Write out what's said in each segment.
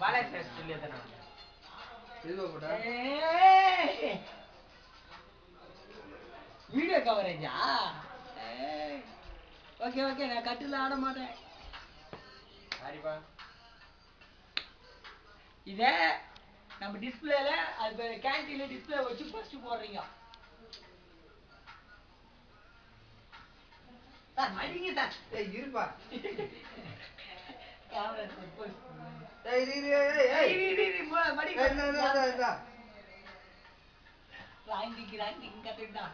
பாலாஜி சொல்லியதானே இதுவா போட்டா video கவரேஜா okay okay நான் கட்டில ஆட மாட்டேன் சரிப்பா இதே நம்ம டிஸ்பிளேல அது கேண்டீன்ல டிஸ்பிளே வச்சு ஃபர்ஸ்ட் போடுறீங்க சார் மடிங்க சார் ஏய் இருப்பா கேமரா சப்போஸ் ஏய் இரு மடி என்ன ராண்டிங் கட்டிட்டா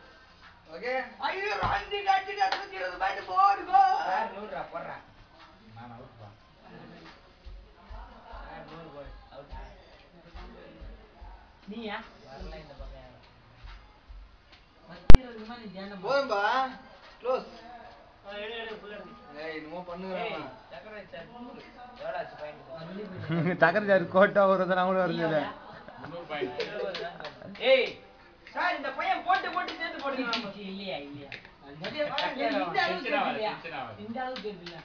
ஓகே ஐயோ ராண்டிங் கட்டிட்டா 120 பாயிண்ட் போடுங்க சார் 100 ரூபாய் போடுறா நான் அவுட் பா சார் 100 போடு அவுட் நீயா வரல இந்த பக்கம் 120 ரூபாய் நீ ஜான போம்பா க்ளோஸ் எடு ஃபுல்லா ஏய் இன்னும் பண்ணுங்கடா சக்கரை சார் 100 எவ்வளவு பாயிண்ட் சக்கரை சார் கோட்டா வருது அவங்களும் வருது 100 பாயிண்ட் ஏய் சார் இந்த பையன் போட்டு சேர்த்து போடுங்க இல்லையா இந்த அளவுக்கு தெரியல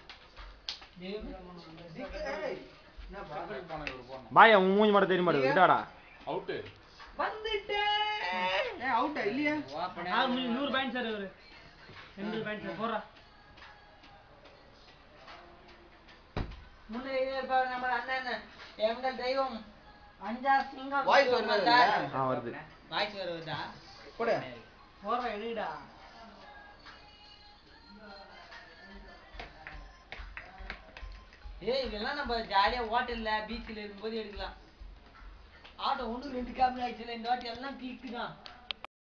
பாயா உன் மூஞ்சி மட்டும் தெரிய மாட்டேங்குது விட்டாடா அவுட் வந்துட்டேன் அவுட்டா இல்லையா 100 பாயிண்ட் சார் இவரு 200 பாயிண்ட் சார் போறா முன்னே நம்ம அண்ணன் எங்கள் தெய்வம் அஞ்சா சிங்கம் வாய்ஸ் வருதா வருது வாய்ஸ் வருதா போடு போற எடுடா ஏய் இதெல்லாம் நம்ம ஜாலியா ஹோட்டல்ல பீச்ல இருக்கும்போது எடுக்கலாம் ஆட்டோ ஒன்று 2 கேமரா ஆயிடுச்சுல இந்த வாட்டி எல்லாம் கிளிக்கு தான்